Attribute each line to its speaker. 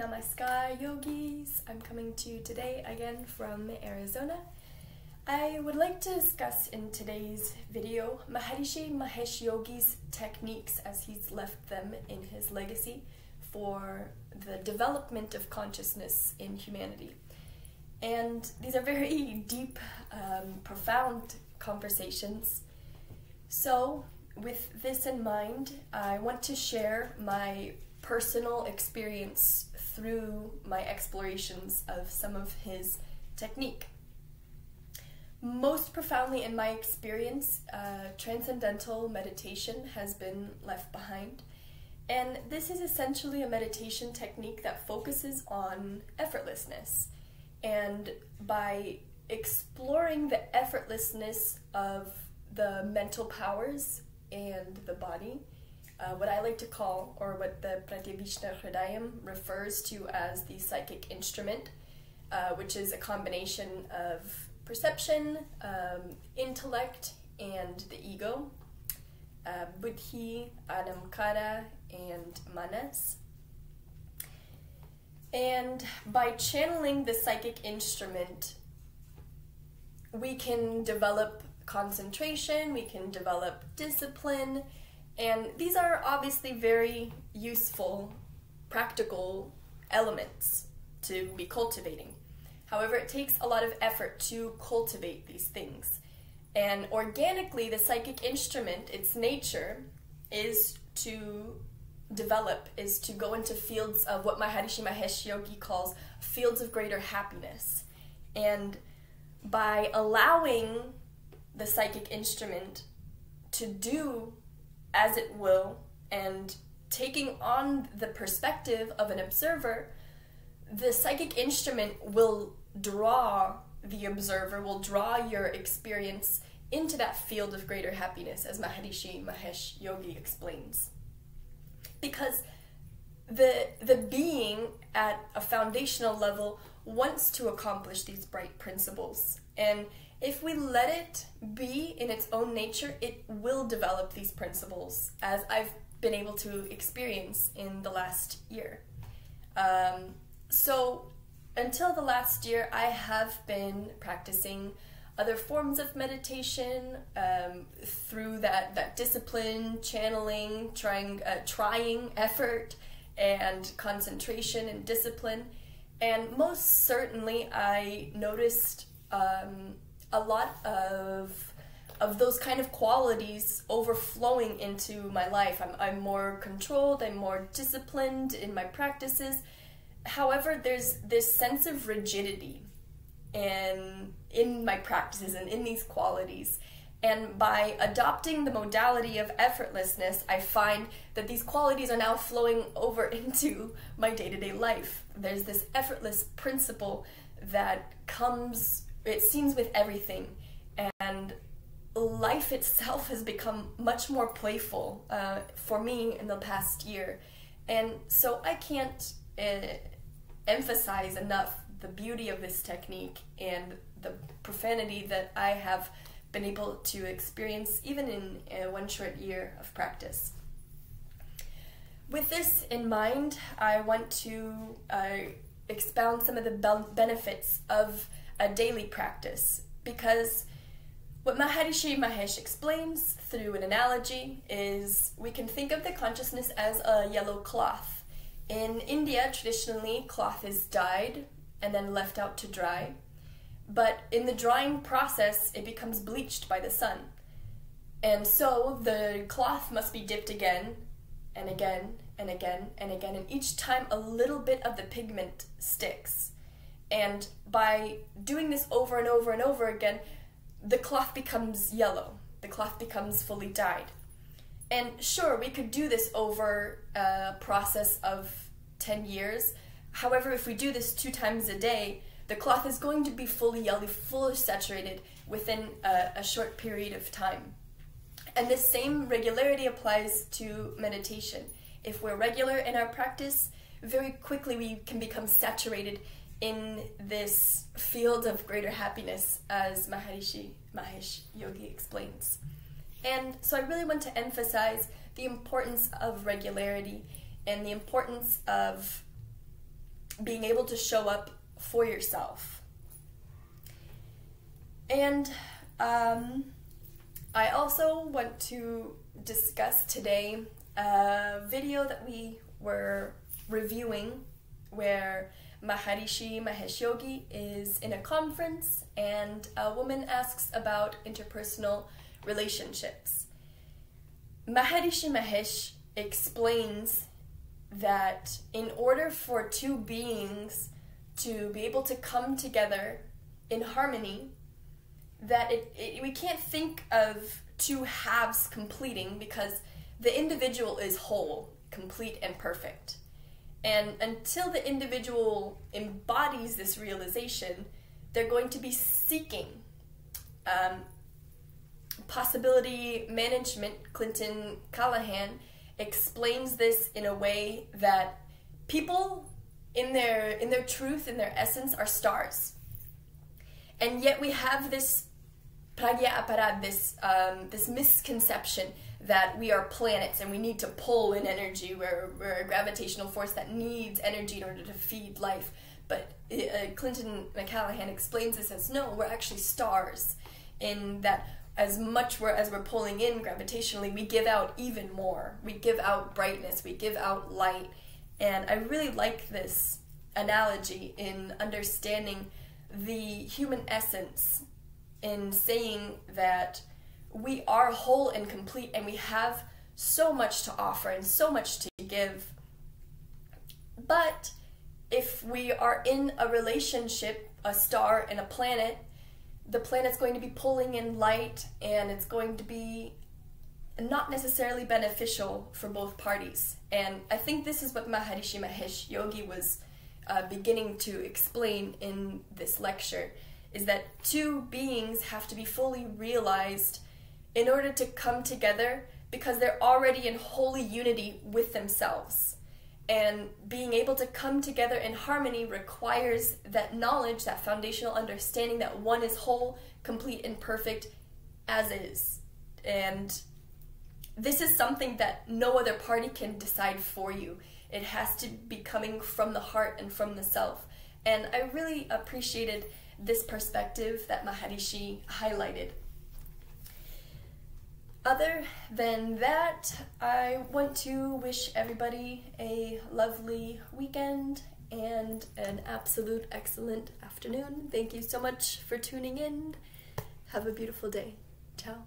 Speaker 1: Namaskar yogis, I'm coming to you today again from Arizona. I would like to discuss in today's video Maharishi Mahesh Yogi's techniques as he's left them in his legacy for the development of consciousness in humanity. And these are very deep, profound conversations. So with this in mind, I want to share my personal experience through my explorations of some of his technique. Most profoundly in my experience, transcendental meditation has been left behind. And this is essentially a meditation technique that focuses on effortlessness. And by exploring the effortlessness of the mental powers and the body, what I like to call, or what the Pratyabhishna Hridayam refers to as the psychic instrument, which is a combination of perception, intellect, and the ego, buddhi, ahamkara, and manas. And by channeling the psychic instrument, we can develop concentration, we can develop discipline, and these are obviously very useful, practical elements to be cultivating. However, it takes a lot of effort to cultivate these things. And organically, the psychic instrument, its nature, is to develop, is to go into fields of what Maharishi Mahesh Yogi calls fields of greater happiness. And by allowing the psychic instrument to do as it will, and taking on the perspective of an observer, the psychic instrument will draw the observer, will draw your experience into that field of greater happiness, as Maharishi Mahesh Yogi explains. Because the being at a foundational level wants to accomplish these bright principles, and if we let it be in its own nature, it will develop these principles, as I've been able to experience in the last year. So until the last year, I have been practicing other forms of meditation through that discipline, channeling, trying effort and concentration and discipline. And most certainly I noticed a lot of those kind of qualities overflowing into my life. I'm more controlled, I'm more disciplined in my practices. However, there's this sense of rigidity in my practices and in these qualities. And by adopting the modality of effortlessness, I find that these qualities are now flowing over into my day-to-day life. There's this effortless principle that comes, it seems, with everything, and life itself has become much more playful for me in the past year. And so I can't emphasize enough the beauty of this technique and the profanity that I have been able to experience even in one short year of practice. With this in mind, I want to expound some of the benefits of a daily practice, because what Maharishi Mahesh explains through an analogy is we can think of the consciousness as a yellow cloth. In India, traditionally, cloth is dyed and then left out to dry, but in the drying process, it becomes bleached by the sun. And so the cloth must be dipped again and again and again and again, and each time a little bit of the pigment sticks. And by doing this over and over and over again, the cloth becomes yellow. The cloth becomes fully dyed. And sure, we could do this over a process of 10 years. However, if we do this 2 times a day, the cloth is going to be fully yellow, fully saturated within a short period of time. And this same regularity applies to meditation. If we're regular in our practice, very quickly we can become saturated in this field of greater happiness, as Maharishi Mahesh Yogi explains. And so I really want to emphasize the importance of regularity and the importance of being able to show up for yourself. And I also want to discuss today a video that we were reviewing where Maharishi Mahesh Yogi is in a conference and a woman asks about interpersonal relationships. Maharishi Mahesh explains that in order for two beings to be able to come together in harmony, that we can't think of two halves completing, because the individual is whole, complete, and perfect. And until the individual embodies this realization, they're going to be seeking possibility management. Clinton Callahan explains this in a way that people in their truth, in their essence, are stars. And yet we have this pragya aparad, this misconception that we are planets and we need to pull in energy. We're a gravitational force that needs energy in order to feed life. But Clinton Callahan explains this as, no, we're actually stars, in that as much as we're pulling in gravitationally, we give out even more. We give out brightness, we give out light. And I really like this analogy in understanding the human essence, in saying that we are whole and complete and we have so much to offer and so much to give. But if we are in a relationship, a star and a planet, the planet's going to be pulling in light, and it's going to be not necessarily beneficial for both parties. And I think this is what Maharishi Mahesh Yogi was beginning to explain in this lecture, is that two beings have to be fully realized in order to come together, because they're already in holy unity with themselves. And being able to come together in harmony requires that knowledge, that foundational understanding that one is whole, complete, and perfect as is. And this is something that no other party can decide for you. It has to be coming from the heart and from the self. And I really appreciated this perspective that Maharishi highlighted. Other than that, I want to wish everybody a lovely weekend and an absolute excellent afternoon. Thank you so much for tuning in. Have a beautiful day. Ciao.